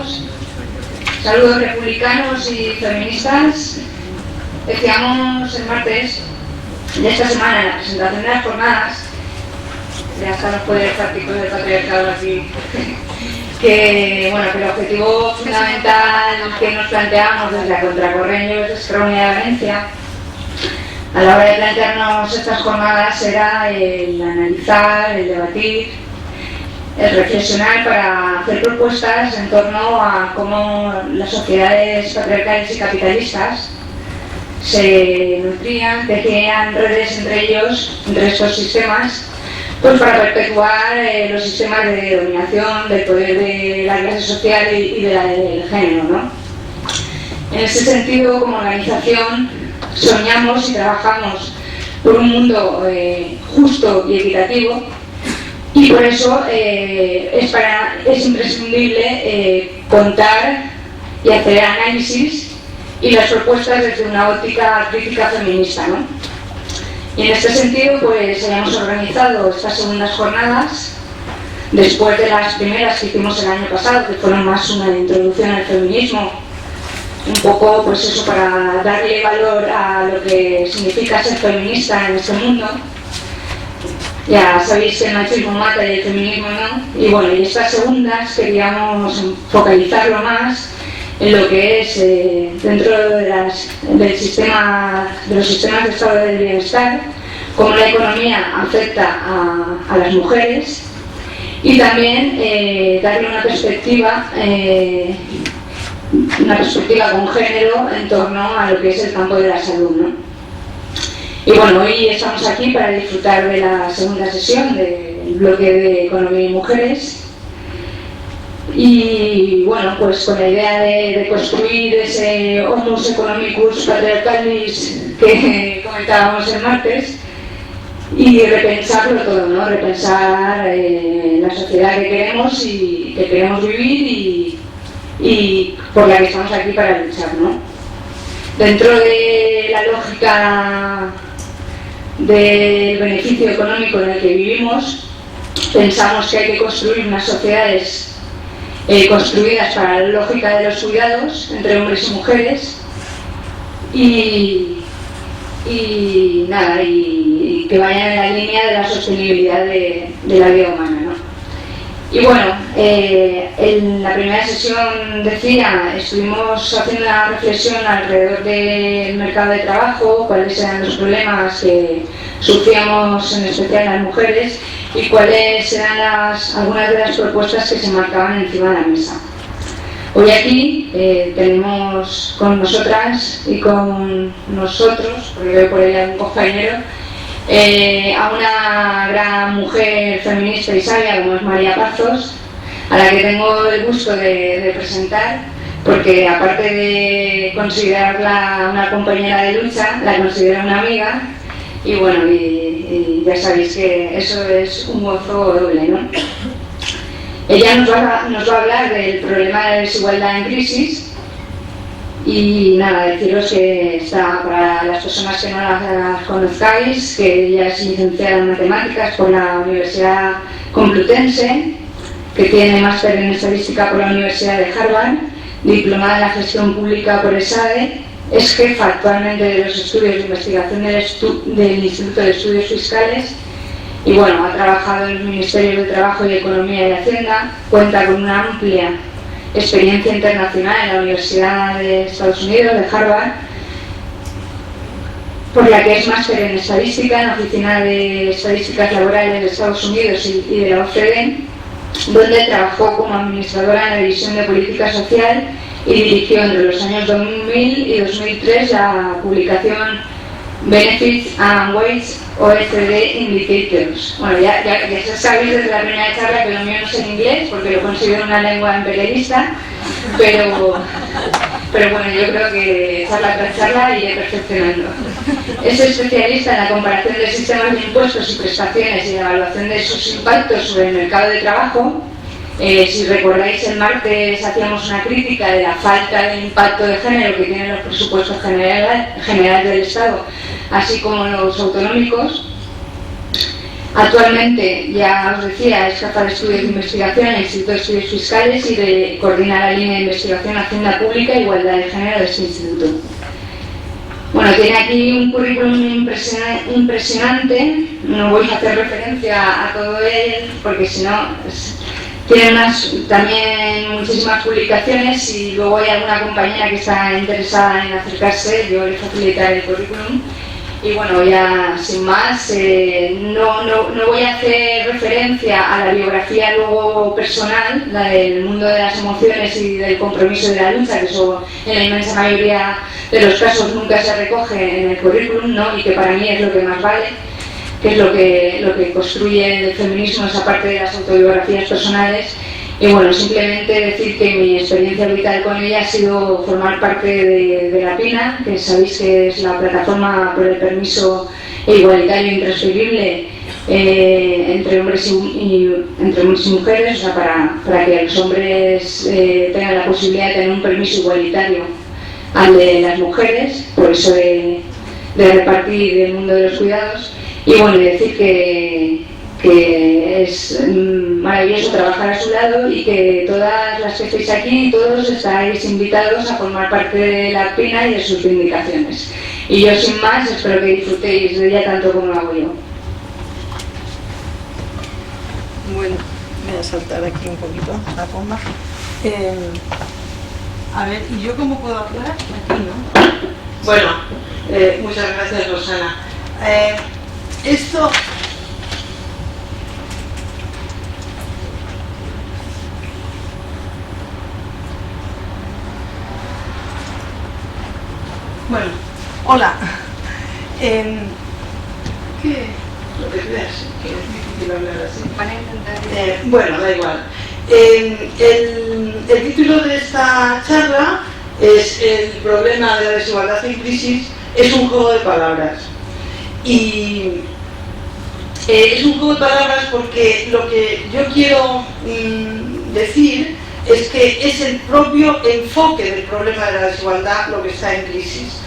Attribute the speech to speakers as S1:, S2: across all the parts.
S1: todos. Saludos republicanos y feministas. Decíamos el martes de esta semana en la presentación de las jornadas, ya están los poderes fácticos del patriarcado aquí, que el objetivo fundamental que nos planteamos desde la Contracorreño es la Unidad de Valencia. A la hora de plantearnos estas jornadas era el analizar, el debatir, el reflexionar para hacer propuestas en torno a cómo las sociedades patriarcales y capitalistas se nutrían, tejían redes entre ellos, entre estos sistemas, pues para perpetuar los sistemas de dominación, del poder de la clase social y de la del género, ¿no? En ese sentido, como organización, soñamos y trabajamos por un mundo justo y equitativo, y por eso es imprescindible contar y hacer análisis y las propuestas desde una óptica crítica feminista, ¿no? Y en este sentido, pues hayamos organizado estas segundas jornadas después de las primeras que hicimos el año pasado, que fueron más una introducción al feminismo, un poco pues eso, para darle valor a lo que significa ser feminista en este mundo. Ya sabéis que el machismo mata y el feminismo no. Y y estas segundas queríamos focalizarlo más en lo que es dentro de los sistemas de estado del bienestar, cómo la economía afecta a las mujeres, y también darle una perspectiva con género en torno a lo que es el campo de la salud, ¿no? Y hoy estamos aquí para disfrutar de la segunda sesión del bloque de Economía y Mujeres. Y pues con la idea de construir ese homus economicus patriarcalis que comentábamos el martes, y repensarlo todo, ¿no? Repensar la sociedad que queremos y que queremos vivir y por la que estamos aquí para luchar, ¿no? Dentro de la lógica del beneficio económico en el que vivimos, pensamos que hay que construir unas sociedades construidas para la lógica de los cuidados entre hombres y mujeres, y que vayan en la línea de la sostenibilidad de la vida humana, ¿no? En la primera sesión estuvimos haciendo una reflexión alrededor del mercado de trabajo, cuáles eran los problemas que sufríamos en especial las mujeres y cuáles eran algunas de las propuestas que se marcaban encima de la mesa. Hoy aquí tenemos con nosotras y con nosotros, porque veo por ahí a un compañero, a una gran mujer feminista y sabia como es María Pazos, a la que tengo el gusto de presentar, porque aparte de considerarla una compañera de lucha, la considero una amiga, y ya sabéis que eso es un gozo doble, ¿no? Ella nos va a hablar del problema de la desigualdad en crisis. Y deciros que está, para las personas que no las conozcáis, que ella es licenciada en Matemáticas por la Universidad Complutense, que tiene máster en Estadística por la Universidad de Harvard, diplomada en la Gestión Pública por ESADE, es jefa actualmente de los estudios de investigación del Instituto de Estudios Fiscales, y ha trabajado en los Ministerios de Trabajo y Economía y Hacienda, cuenta con una amplia experiencia internacional en la Universidad de Estados Unidos, de Harvard, por la que es máster en Estadística en la Oficina de Estadísticas Laborales de Estados Unidos y de la OCDE, donde trabajó como administradora en la División de Política Social y dirigió entre los años 2000 y 2003 la publicación Benefits and Wage OECD Indicators. Ya sabéis desde la primera charla que lo mío no es en inglés, porque lo considero una lengua imperialista, pero yo creo que charla tras charla iré perfeccionando. Es especialista en la comparación de sistemas de impuestos y prestaciones y la evaluación de sus impactos sobre el mercado de trabajo. Si recordáis, el martes hacíamos una crítica de la falta de impacto de género que tienen los presupuestos generales del Estado, así como los autonómicos. Actualmente, ya os decía, es jefa de estudios de investigación en el Instituto de Estudios Fiscales y coordina la línea de investigación Hacienda Pública e Igualdad de Género de este instituto. Bueno, tiene aquí un currículum impresionante, no voy a hacer referencia a todo él porque si no tiene también muchísimas publicaciones y luego hay alguna compañera que está interesada en acercarse, yo le facilitaré el currículum. Y bueno, ya sin más, no voy a hacer referencia a la biografía luego personal, la del mundo de las emociones y del compromiso de la lucha, que eso en la inmensa mayoría de los casos nunca se recoge en el currículum, ¿no? Y que para mí es lo que más vale, que es lo que construye el feminismo, esa parte de las autobiografías personales. Y bueno, simplemente decir que mi experiencia vital con ella ha sido formar parte de la PINA, que sabéis que es la plataforma por el permiso igualitario e intransferible entre hombres y mujeres, o sea, para que los hombres tengan la posibilidad de tener un permiso igualitario al de las mujeres, por eso de repartir el mundo de los cuidados. Y bueno, decir que es maravilloso trabajar a su lado y que todas las que estáis aquí, todos estáis invitados a formar parte de la PINA y de sus reivindicaciones. Y yo sin más espero que disfrutéis de ella tanto como lo hago yo.
S2: Bueno, voy a saltar aquí un poquito la coma. A ver, ¿y yo cómo puedo hablar? Aquí, ¿no? Bueno, muchas gracias, Rosana. Esto... Bueno, hola. ¿Qué? Lo que veas, que es difícil hablar así.
S1: Van a intentar...
S2: Bueno, da igual. El título de esta charla es El problema de la desigualdad en crisis. Es un juego de palabras. Y es un juego de palabras porque lo que yo quiero decir es que es el propio enfoque del problema de la desigualdad lo que está en crisis.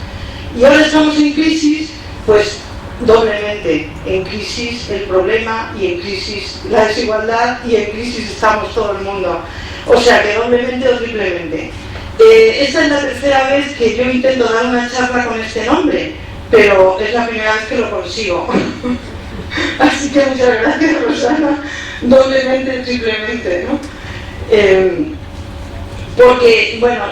S2: Y ahora estamos en crisis, pues doblemente, en crisis el problema y en crisis la desigualdad y en crisis estamos todo el mundo. O sea que doblemente o triplemente. Esta es la tercera vez que yo intento dar una charla con este nombre, pero es la primera vez que lo consigo. Así que muchas gracias, Rosana, doblemente, triplemente, ¿no? Porque, bueno,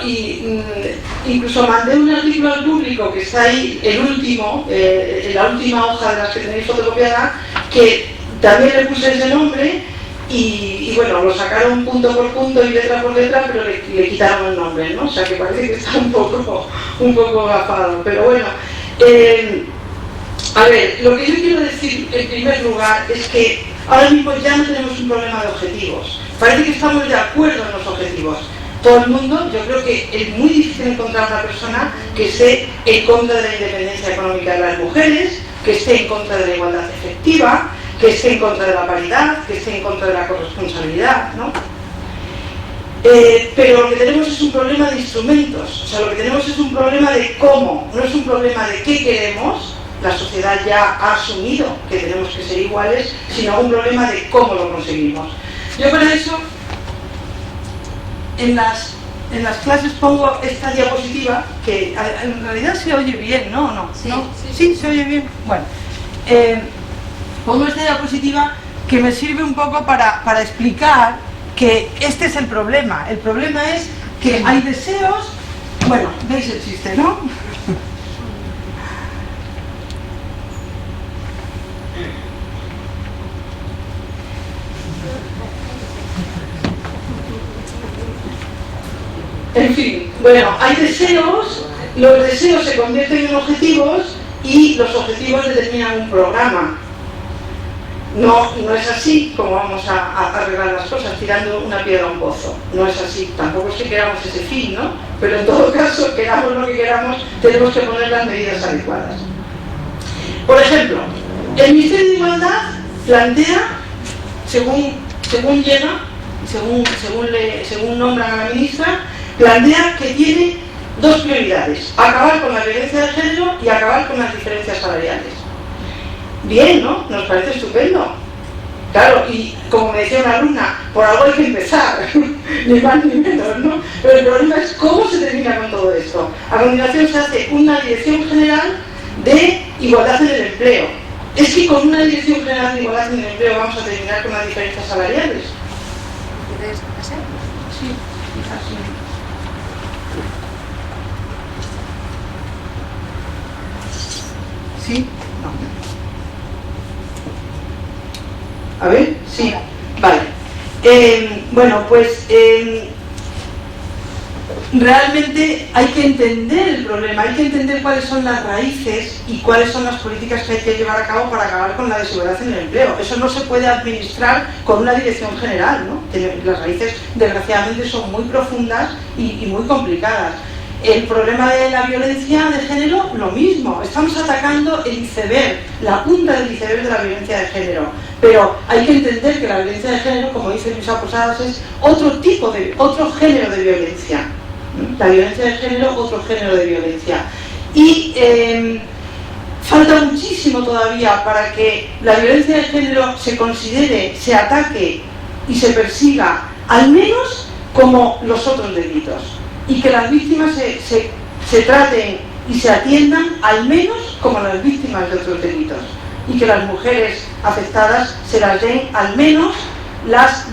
S2: incluso mandé un artículo al público que está ahí, el último, la última hoja de las que tenéis fotocopiada, que también le puse ese nombre y bueno, lo sacaron punto por punto y letra por letra, pero le quitaron el nombre, ¿no? O sea que parece que está un poco agafado, pero bueno. A ver, lo que yo quiero decir en primer lugar es que ahora mismo ya no tenemos un problema de objetivos. Parece que estamos de acuerdo en los objetivos. Todo el mundo, yo creo que es muy difícil encontrar una persona que esté en contra de la independencia económica de las mujeres, que esté en contra de la igualdad efectiva, que esté en contra de la paridad, que esté en contra de la corresponsabilidad, ¿no? Pero lo que tenemos es un problema de instrumentos, o sea, lo que tenemos es un problema de cómo, no es un problema de qué queremos. La sociedad ya ha asumido que tenemos que ser iguales, sino un problema de cómo lo conseguimos. Yo para eso, en las clases pongo esta diapositiva, que en realidad se oye bien, ¿no? ¿No?
S1: Sí,
S2: ¿No?
S1: sí.
S2: ¿Sí? ¿Se oye bien? Bueno, pongo esta diapositiva que me sirve un poco para explicar que este es el problema. El problema es que hay deseos, bueno, veis el chiste, ¿no? En fin, bueno, hay deseos, los deseos se convierten en objetivos y los objetivos determinan un programa. No es así como vamos a arreglar las cosas tirando una piedra a un pozo. No es así, tampoco es que queramos ese fin, ¿no? Pero en todo caso, queramos lo que queramos, tenemos que poner las medidas adecuadas. Por ejemplo, el Ministerio de Igualdad plantea, según llena, según nombran a la ministra, plantea que tiene dos prioridades: acabar con la violencia de género y acabar con las diferencias salariales. Bien, ¿no? Nos parece estupendo. Claro, y como me decía una alumna, por algo hay que empezar, ni más ni menos, ¿no? Pero el problema es cómo se termina con todo esto. A continuación se hace una dirección general de igualdad en el empleo. Es que con una dirección general de igualdad en el empleo vamos a terminar con las diferencias salariales.
S1: ¿Puedes pasar?
S2: Sí, quizás sí. ¿Sí? No. A ver, sí, vale. Bueno, pues realmente hay que entender el problema, hay que entender cuáles son las raíces y cuáles son las políticas que hay que llevar a cabo para acabar con la desigualdad en el empleo. Eso no se puede administrar con una dirección general, ¿no? Las raíces, desgraciadamente, son muy profundas y muy complicadas. El problema de la violencia de género, lo mismo. Estamos atacando el iceberg, la punta del iceberg de la violencia de género. Pero hay que entender que la violencia de género, como dice Luisa Posadas, es otro género de violencia. La violencia de género, otro género de violencia. Y falta muchísimo todavía para que la violencia de género se considere, se ataque y se persiga, al menos como los otros delitos. Y que las víctimas se traten y se atiendan al menos como las víctimas de otros delitos. Y que las mujeres afectadas se las den al menos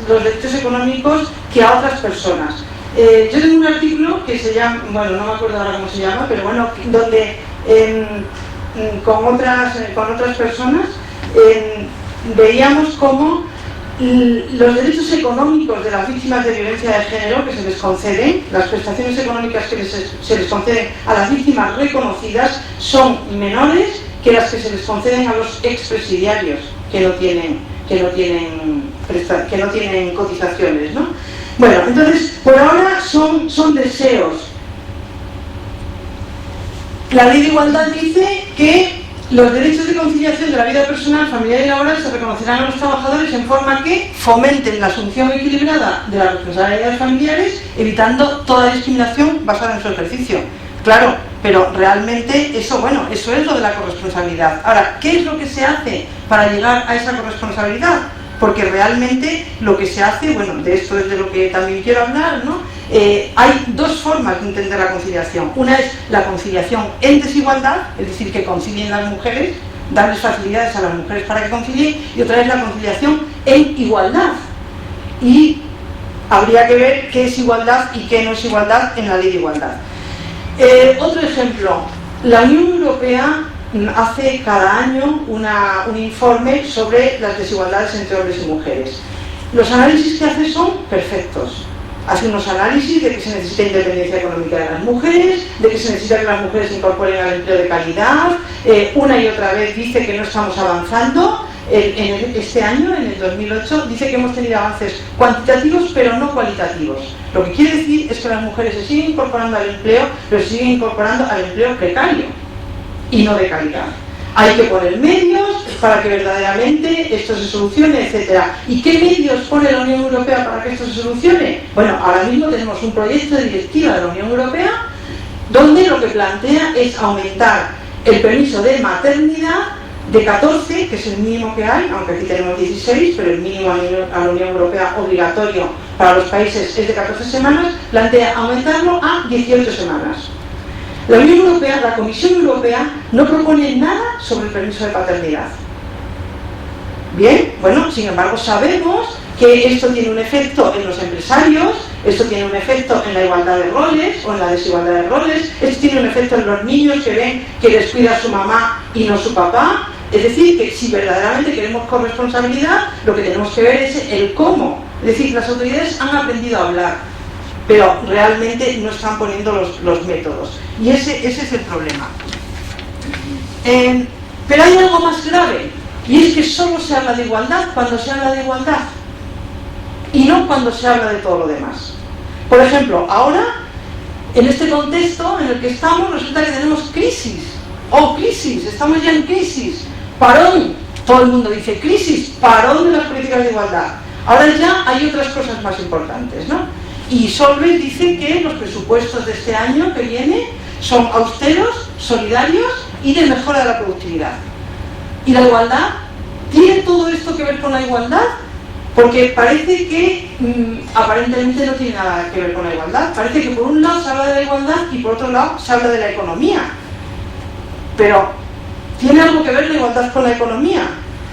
S2: los derechos económicos que a otras personas. Yo tengo un artículo que se llama, bueno, no me acuerdo ahora cómo se llama, pero bueno, donde con otras personas veíamos cómo los derechos económicos de las víctimas de violencia de género que se les conceden, las prestaciones económicas que se les conceden a las víctimas reconocidas son menores que las que se les conceden a los expresidiarios que no tienen cotizaciones, ¿no? Bueno, entonces, por ahora son deseos. La ley de igualdad dice que los derechos de conciliación de la vida personal, familiar y laboral se reconocerán a los trabajadores en forma que fomenten la asunción equilibrada de las responsabilidades familiares, evitando toda discriminación basada en su ejercicio. Claro, pero realmente eso es lo de la corresponsabilidad. Ahora, ¿qué es lo que se hace para llegar a esa corresponsabilidad? Porque realmente lo que se hace, bueno, de esto es de lo que también quiero hablar, ¿no? Hay dos formas de entender la conciliación. Una es la conciliación en desigualdad, es decir, que concilien las mujeres, darles facilidades a las mujeres para que concilien, y otra es la conciliación en igualdad. Y habría que ver qué es igualdad y qué no es igualdad en la ley de igualdad. Otro ejemplo, la Unión Europea hace cada año un informe sobre las desigualdades entre hombres y mujeres. Los análisis que hace son perfectos. Hace unos análisis de que se necesita independencia económica de las mujeres, de que se necesita que las mujeres se incorporen al empleo de calidad. Una y otra vez dice que no estamos avanzando. Este año, en el 2008, dice que hemos tenido avances cuantitativos pero no cualitativos. Lo que quiere decir es que las mujeres se siguen incorporando al empleo, pero se siguen incorporando al empleo precario y no de calidad. Hay que poner medios para que verdaderamente esto se solucione, etc. ¿Y qué medios pone la Unión Europea para que esto se solucione? Bueno, ahora mismo tenemos un proyecto de directiva de la Unión Europea donde lo que plantea es aumentar el permiso de maternidad de 14, que es el mínimo que hay, aunque aquí tenemos 16, pero el mínimo a la Unión Europea obligatorio para los países es de 14 semanas, plantea aumentarlo a 18 semanas. La Unión Europea, la Comisión Europea, no propone nada sobre el permiso de paternidad. Bien, bueno, sin embargo sabemos que esto tiene un efecto en los empresarios, esto tiene un efecto en la igualdad de roles o en la desigualdad de roles, esto tiene un efecto en los niños que ven que les cuida su mamá y no su papá. Es decir, que si verdaderamente queremos corresponsabilidad, lo que tenemos que ver es el cómo. Es decir, las autoridades han aprendido a hablar, pero realmente no están poniendo los métodos. Y ese es el problema. Pero hay algo más grave, y es que solo se habla de igualdad cuando se habla de igualdad, y no cuando se habla de todo lo demás. Por ejemplo, ahora, en este contexto en el que estamos, resulta que tenemos crisis. ¡Oh, crisis! Estamos ya en crisis. Parón. Todo el mundo dice crisis, parón de las políticas de igualdad. Ahora ya hay otras cosas más importantes, ¿no? Y Solbes dice que los presupuestos de este año que viene son austeros, solidarios y de mejora de la productividad. ¿Y la igualdad? ¿Tiene todo esto que ver con la igualdad? Porque parece que aparentemente no tiene nada que ver con la igualdad. Parece que por un lado se habla de la igualdad y por otro lado se habla de la economía. Pero, ¿tiene algo que ver la igualdad con la economía?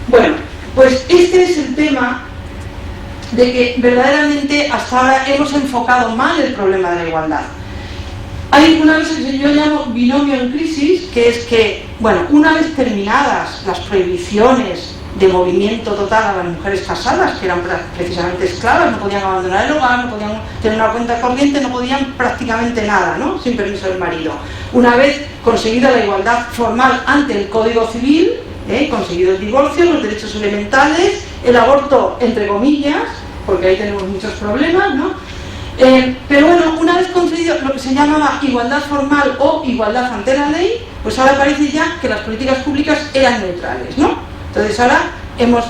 S2: Bueno, pues este es el tema de que verdaderamente hasta ahora hemos enfocado mal el problema de la igualdad. Hay una cosa que yo llamo binomio en crisis, que es que, bueno, una vez terminadas las prohibiciones de movimiento total a las mujeres casadas, que eran precisamente esclavas, no podían abandonar el hogar, no podían tener una cuenta corriente, no podían prácticamente nada, ¿no?, sin permiso del marido. Una vez conseguida la igualdad formal ante el Código Civil, conseguido el divorcio, los derechos elementales, el aborto, entre comillas, porque ahí tenemos muchos problemas, ¿no? Pero bueno, una vez conseguido lo que se llamaba igualdad formal o igualdad ante la ley, pues ahora parece ya que las políticas públicas eran neutrales, ¿no? Entonces ahora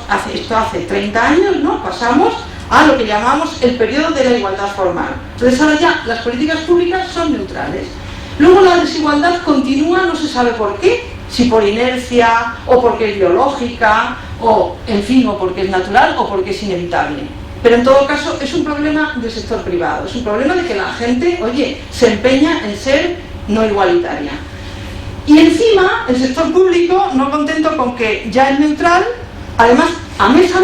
S2: hace 30 años, ¿no?, pasamos a lo que llamamos el periodo de la igualdad formal. Entonces ahora ya las políticas públicas son neutrales. Luego la desigualdad continúa, no se sabe por qué, si por inercia, o porque es biológica, o en fin, o porque es natural, o porque es inevitable. Pero en todo caso es un problema del sector privado, es un problema de que la gente, oye, se empeña en ser no igualitaria. Y encima, el sector público, no contento con que ya es neutral, además, a mes,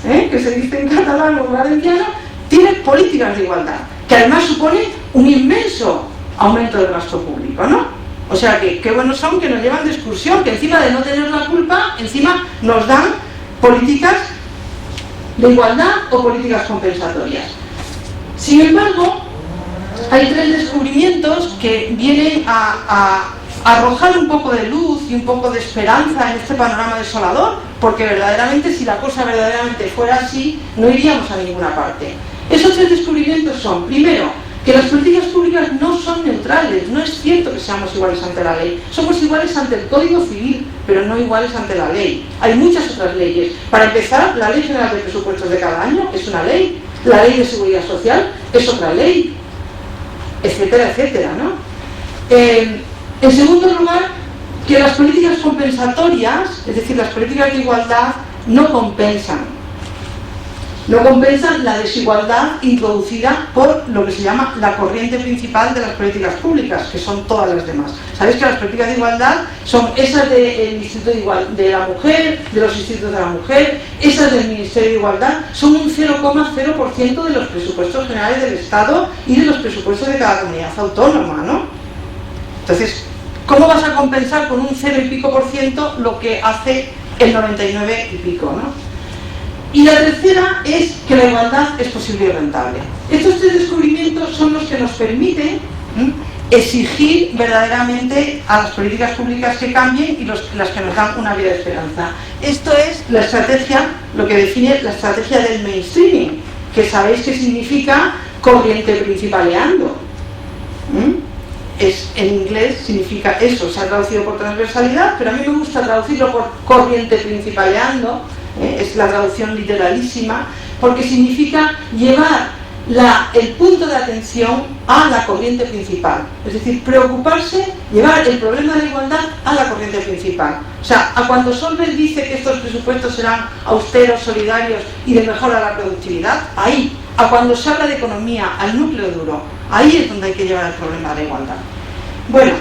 S2: que se dice en catalán o en valenciano, tiene políticas de igualdad, que además supone un inmenso aumento del gasto público, ¿no? O sea que qué buenos son, que nos llevan de excursión, que encima de no tener la culpa, encima nos dan políticas de igualdad o políticas compensatorias. Sin embargo, hay 3 descubrimientos que vienen a arrojar un poco de luz y un poco de esperanza en este panorama desolador, porque verdaderamente, si la cosa verdaderamente fuera así, no iríamos a ninguna parte. Esos 3 descubrimientos son, primero, que las políticas públicas no son neutrales. No es cierto que seamos iguales ante la ley. Somos iguales ante el Código Civil, pero no iguales ante la ley. Hay muchas otras leyes. Para empezar, la Ley General de Presupuestos de cada año es una ley. La Ley de Seguridad Social es otra ley, etcétera, etcétera, ¿no? En segundo lugar, que las políticas compensatorias, es decir, las políticas de igualdad, no compensan la desigualdad introducida por lo que se llama la corriente principal de las políticas públicas, que son todas las demás. Sabéis que las políticas de igualdad son esas del Instituto de la Mujer, de los institutos de la mujer, esas del Ministerio de Igualdad, son un 0,0% de los presupuestos generales del Estado y de los presupuestos de cada comunidad autónoma, ¿no? Entonces, ¿cómo vas a compensar con un 0 y pico % lo que hace el 99 y pico, ¿no? Y la tercera es que la igualdad es posible y rentable. Estos 3 descubrimientos son los que nos permiten exigir verdaderamente a las políticas públicas que cambien y las que nos dan una vida de esperanza. Esto es la estrategia, lo que define la estrategia del mainstreaming, que sabéis que significa corriente principaleando. En inglés significa eso, se ha traducido por transversalidad, pero a mí me gusta traducirlo por corriente principaleando. Es la traducción literalísima, porque significa llevar el punto de atención a la corriente principal, es decir, preocuparse, llevar el problema de la igualdad a la corriente principal. O sea, a cuando Solbes dice que estos presupuestos serán austeros, solidarios y de mejora a la productividad, ahí, a cuando se habla de economía, al núcleo duro, ahí es donde hay que llevar el problema de la igualdad. Bueno,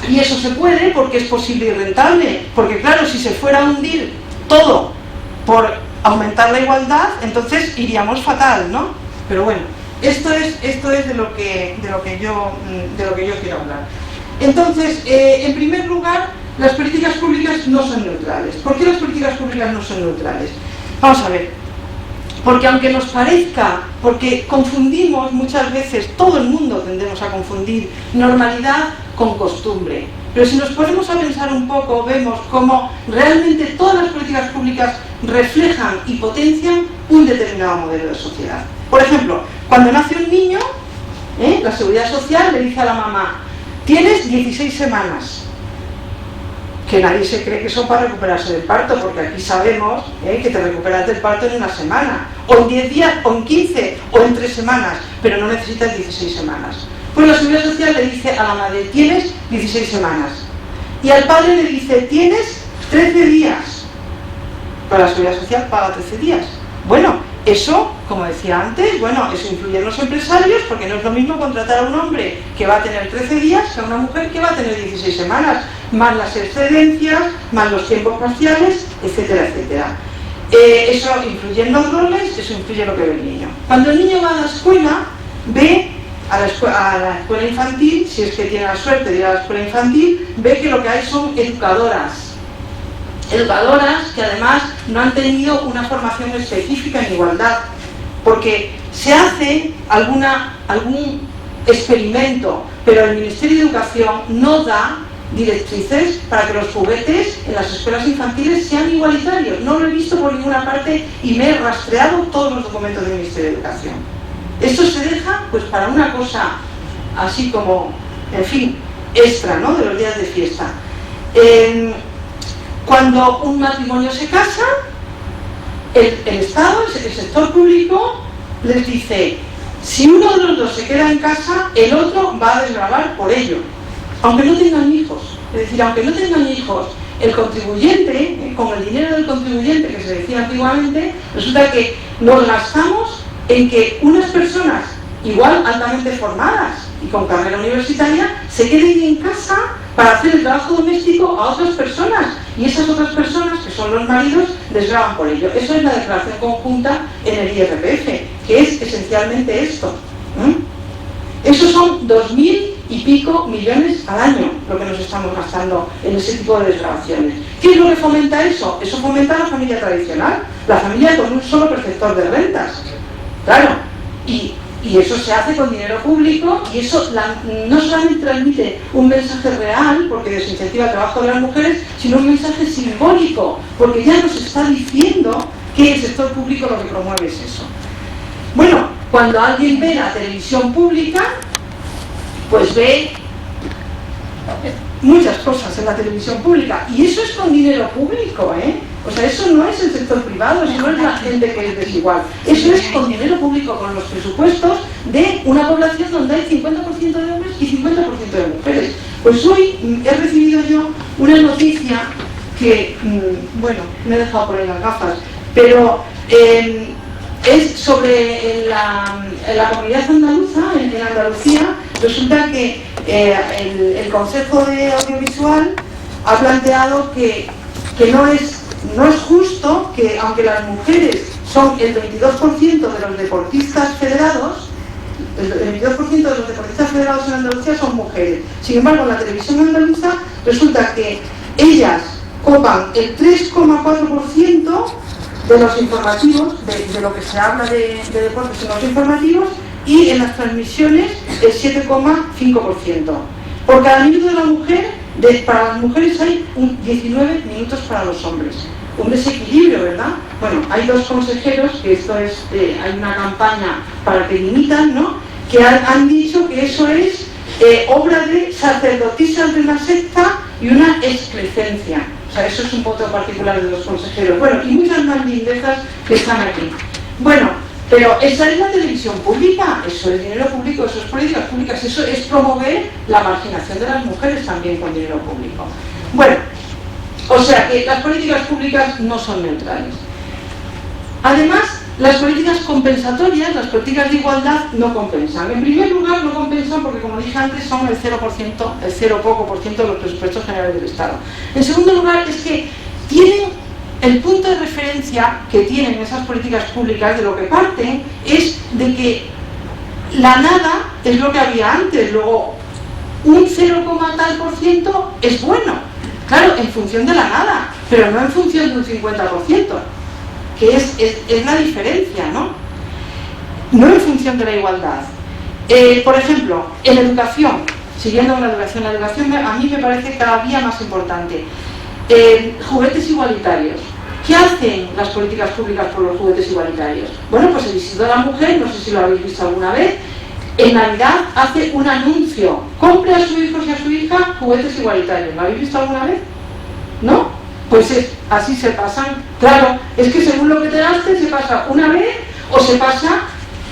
S2: y eso se puede porque es posible y rentable, porque claro, si se fuera a hundir todo por aumentar la igualdad, entonces iríamos fatal, ¿no? Pero bueno, esto es de lo que yo quiero hablar. Entonces, en primer lugar, las políticas públicas no son neutrales. ¿Por qué las políticas públicas no son neutrales? Vamos a ver. Porque aunque nos parezca, porque confundimos muchas veces, todo el mundo tendemos a confundir normalidad con costumbre. Pero si nos ponemos a pensar un poco, vemos cómo realmente todas las políticas públicas reflejan y potencian un determinado modelo de sociedad. Por ejemplo, cuando nace un niño, la Seguridad Social le dice a la mamá: tienes 16 semanas. Que nadie se cree que son para recuperarse del parto, porque aquí sabemos que te recuperas del parto en una semana, o en 10 días, o en 15, o en 3 semanas, pero no necesitas 16 semanas. Pues la Seguridad Social le dice a la madre: tienes 16 semanas. Y al padre le dice: tienes 13 días. pero la Seguridad Social paga 13 días. Bueno, eso, como decía antes, bueno, eso influye en los empresarios, porque no es lo mismo contratar a un hombre que va a tener 13 días que a una mujer que va a tener 16 semanas, más las excedencias, más los tiempos parciales, etcétera, etcétera. Eso influye en los roles, eso influye en lo que ve el niño. Cuando el niño va a la escuela, ve a la escuela infantil, si es que tiene la suerte de ir a la escuela infantil, ve que lo que hay son educadoras que además no han tenido una formación específica en igualdad, porque se hace algún experimento, pero el Ministerio de Educación no da directrices para que los juguetes en las escuelas infantiles sean igualitarios. No lo he visto por ninguna parte y me he rastreado todos los documentos del Ministerio de Educación. Esto se deja pues para una cosa así como, en fin, extra, ¿no?, de los días de fiesta. Cuando un matrimonio se casa, el Estado, el sector público, les dice: si uno de los dos se queda en casa, el otro va a desgravar por ello, aunque no tengan hijos. Es decir, aunque no tengan hijos, el contribuyente, con el dinero del contribuyente que se decía antiguamente, resulta que nos gastamos en que unas personas igual altamente formadas y con carrera universitaria se queden en casa para hacer el trabajo doméstico a otras personas, y esas otras personas, que son los maridos, desgravan por ello. Eso es la declaración conjunta en el IRPF, que es esencialmente esto. Esos son 2.000 y pico millones al año lo que nos estamos gastando en ese tipo de desgravaciones. ¿Qué es lo que fomenta eso? Eso fomenta la familia tradicional, la familia con un solo perceptor de rentas. Claro, y eso se hace con dinero público, y eso no solamente transmite un mensaje real, porque desincentiva el trabajo de las mujeres, sino un mensaje simbólico, porque ya nos está diciendo que el sector público lo que promueve es eso. Bueno, cuando alguien ve la televisión pública, pues ve muchas cosas en la televisión pública, y eso es con dinero público, O sea, eso no es el sector privado, eso no es la gente que es desigual. Eso es con dinero público, con los presupuestos de una población donde hay 50% de hombres y 50% de mujeres. Pues hoy he recibido yo una noticia que, bueno, me he dejado poner las gafas, pero es sobre la comunidad andaluza, en Andalucía. Resulta que el Consejo de Audiovisual ha planteado que no es justo que, aunque las mujeres son el 22% de los deportistas federados, el 22% de los deportistas federados en Andalucía son mujeres. Sin embargo, en la televisión andaluza resulta que ellas copan el 3,4% de los informativos, de lo que se habla de deportes en los informativos, y en las transmisiones el 7,5%. Por cada minuto de la mujer, para las mujeres hay 19 minutos para los hombres. Un desequilibrio, ¿verdad? Bueno, hay dos consejeros, que esto es, hay una campaña para que limitan, ¿no?, que han dicho que eso es obra de sacerdotisas de una secta y una excrecencia. O sea, eso es un voto particular de los consejeros. Bueno, y muchas más lindezas que están aquí. Bueno, pero esa es la televisión pública, eso es dinero público, eso es políticas públicas, eso es promover la marginación de las mujeres también con dinero público. Bueno, o sea que las políticas públicas no son neutrales. Además, las políticas compensatorias, las políticas de igualdad, no compensan. En primer lugar, no compensan porque, como dije antes, son el 0%, el 0 poco por ciento de los presupuestos generales del Estado. En segundo lugar, es que tienen el punto de referencia que tienen esas políticas públicas, de lo que parten, es de que la nada es lo que había antes, luego un 0, tal por ciento es bueno, claro, en función de la nada, pero no en función de un 50%, que es la diferencia, ¿no? No en función de la igualdad. Por ejemplo, en educación, siguiendo con la educación a mí me parece cada día más importante. Juguetes igualitarios. ¿Qué hacen las políticas públicas por los juguetes igualitarios? Bueno, pues el Instituto de la Mujer, no sé si lo habéis visto alguna vez, en Navidad hace un anuncio: compre a sus hijos y a su hija juguetes igualitarios. ¿Lo habéis visto alguna vez? ¿No? Pues así se pasan. Claro, es que según lo que te gastes se pasa una vez, o se pasa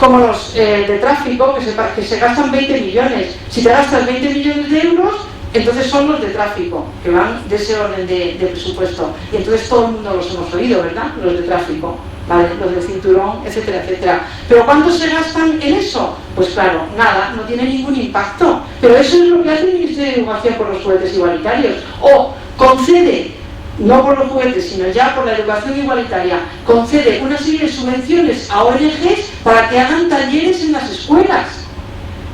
S2: como los de tráfico, que se gastan 20 millones. Si te gastas 20 millones de euros,
S3: Entonces son los de tráfico, que van de ese orden de presupuesto. Y entonces todo el mundo los hemos oído, ¿verdad? Los de tráfico, ¿vale? Los de cinturón, etcétera, etcétera. ¿Pero cuánto se gastan en eso? Pues claro, nada, no tiene ningún impacto. Pero eso es lo que hace el Ministerio de Educación por los juguetes igualitarios. O concede, no por los juguetes, sino ya por la educación igualitaria, concede una serie de subvenciones a ONGs para que hagan talleres en las escuelas.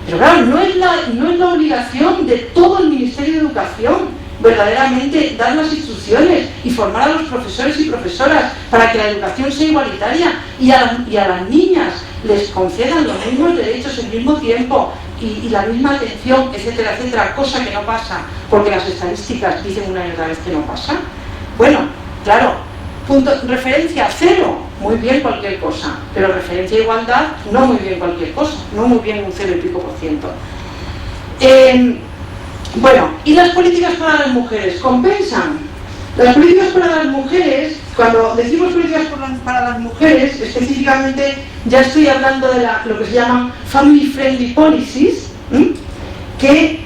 S3: Pero claro, no es la obligación de todo el Ministerio de Educación verdaderamente dar las instrucciones y formar a los profesores y profesoras para que la educación sea igualitaria y a las niñas les concedan los mismos derechos al mismo tiempo y la misma atención, etcétera, etcétera, cosa que no pasa porque las estadísticas dicen una y otra vez que no pasa. Bueno, claro, referencia cero, muy bien cualquier cosa, pero referencia a igualdad, no muy bien cualquier cosa, no muy bien un 0 y pico %. Bueno, ¿y las políticas para las mujeres? ¿Compensan? Las políticas para las mujeres, cuando decimos políticas para las mujeres, específicamente ya estoy hablando de lo que se llaman family friendly policies, que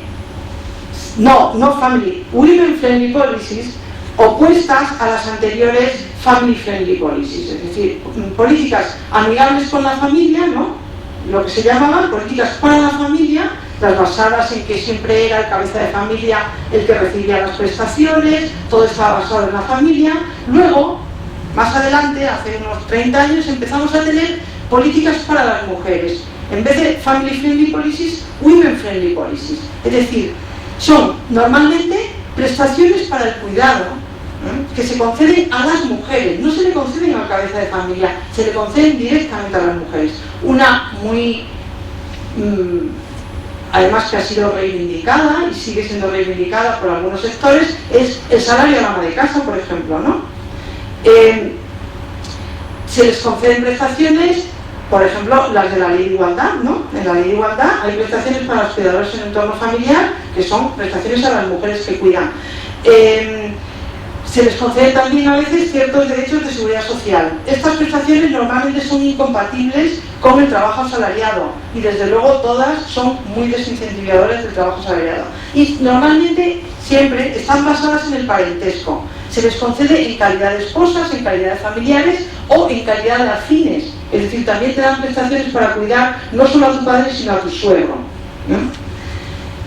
S3: no family, women friendly policies, opuestas a las anteriores family friendly policies, es decir, políticas amigables con la familia, ¿no? Lo que se llamaban políticas para la familia, las basadas en que siempre era el cabeza de familia el que recibía las prestaciones, todo estaba basado en la familia. Luego, más adelante, hace unos 30 años, empezamos a tener políticas para las mujeres. En vez de family friendly policies, women friendly policies. Es decir, son normalmente prestaciones para el cuidado, que se conceden a las mujeres, no se le conceden al cabeza de familia, se le conceden directamente a las mujeres. Una muy, además que ha sido reivindicada y sigue siendo reivindicada por algunos sectores, es el salario a la ama de casa, por ejemplo, ¿no? Se les conceden prestaciones, por ejemplo, las de la Ley de Igualdad, ¿no? En la Ley de Igualdad hay prestaciones para los cuidadores en el entorno familiar, que son prestaciones a las mujeres que cuidan. Se les concede también a veces ciertos derechos de seguridad social. Estas prestaciones normalmente son incompatibles con el trabajo asalariado y desde luego todas son muy desincentivadoras del trabajo asalariado. Y normalmente siempre están basadas en el parentesco. Se les concede en calidad de esposas, en calidad de familiares o en calidad de afines. Es decir, también te dan prestaciones para cuidar no solo a tu padre sino a tu suegro.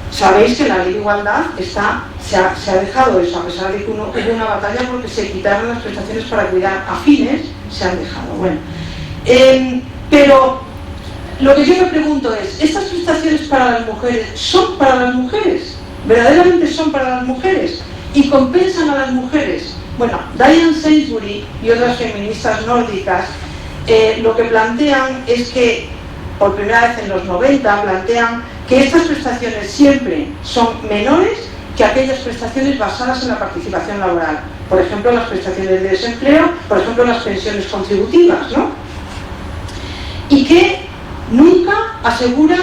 S3: Sabéis que la Ley de Igualdad se ha dejado eso, a pesar de que hubo una batalla porque se quitaron las prestaciones para cuidar afines, se han dejado. Bueno, pero lo que yo me pregunto es, ¿estas prestaciones para las mujeres son para las mujeres? ¿Verdaderamente son para las mujeres? ¿Y compensan a las mujeres? Bueno, Diane Sainsbury y otras feministas nórdicas lo que plantean es que, por primera vez en los 90, plantean que estas prestaciones siempre son menores que aquellas prestaciones basadas en la participación laboral. Por ejemplo, las prestaciones de desempleo, por ejemplo, las pensiones contributivas, ¿no? Y que nunca aseguran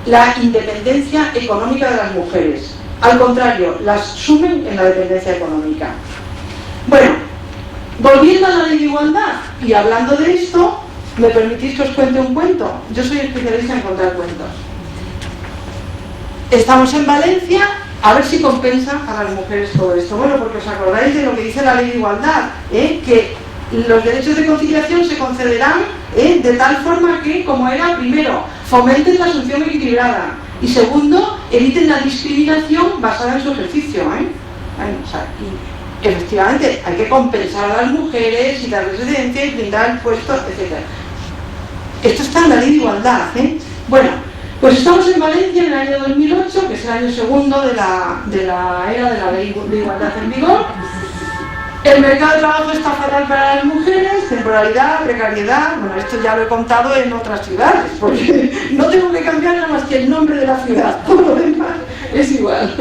S3: la independencia económica de las mujeres. Al contrario, las sumen en la dependencia económica. Bueno, volviendo a la Ley de Igualdad y hablando de esto, ¿me permitís que os cuente un cuento? Yo soy especialista en contar cuentos. Estamos en Valencia, a ver si compensa a las mujeres todo esto. Bueno, porque os acordáis de lo que dice la Ley de Igualdad, que los derechos de conciliación se concederán de tal forma que, como era, primero, fomenten la asunción equilibrada y segundo, eviten la discriminación basada en su ejercicio. Bueno, o sea, y efectivamente hay que compensar a las mujeres y darles residencia y brindar el puesto, etc. Esto está en la Ley de Igualdad. Bueno, pues estamos en Valencia en el año 2008, que es el año segundo de la era de la Ley de Igualdad en vigor. El mercado de trabajo está fatal para las mujeres, temporalidad, precariedad. Bueno, esto ya lo he contado en otras ciudades, porque no tengo que cambiar nada más que el nombre de la ciudad, todo lo demás es igual.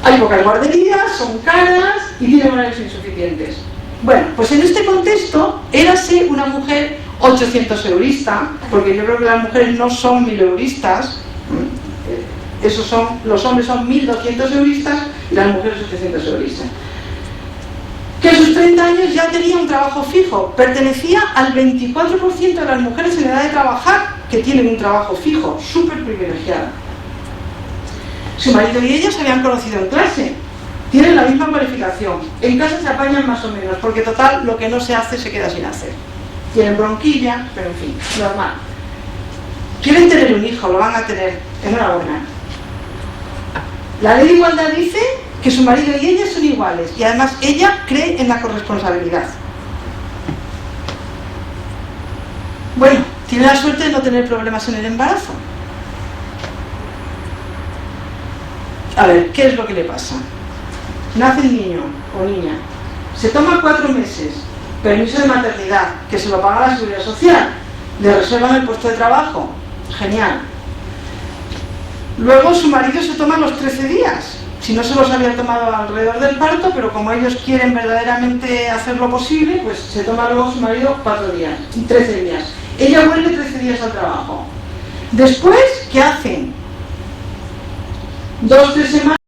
S3: Hay pocas guarderías, son caras y tienen horarios insuficientes. Bueno, pues en este contexto, érase una mujer 800 eurista, porque yo creo que las mujeres no son 1000 euristas, los hombres son 1200 euristas y las mujeres 800 euristas. Que a sus 30 años ya tenía un trabajo fijo, pertenecía al 24% de las mujeres en edad de trabajar que tienen un trabajo fijo, súper privilegiada. Su marido y ella se habían conocido en clase, tienen la misma cualificación, en casa se apañan más o menos, porque total, lo que no se hace se queda sin hacer. Tienen bronquilla, pero en fin, normal. Quieren tener un hijo, lo van a tener, enhorabuena. La ley de igualdad dice que su marido y ella son iguales, y además ella cree en la corresponsabilidad. Bueno, tiene la suerte de no tener problemas en el embarazo. A ver, ¿qué es lo que le pasa? Nace el niño o niña, se toma 4 meses, permiso de maternidad, que se lo paga la Seguridad Social, le reservan el puesto de trabajo, genial. Luego su marido se toma los 13 días, si no se los había tomado alrededor del parto, pero como ellos quieren verdaderamente hacer lo posible, pues se toma luego su marido 4 días, 13 días. Ella vuelve 13 días al trabajo. Después, ¿qué hacen? 2 o 3 semanas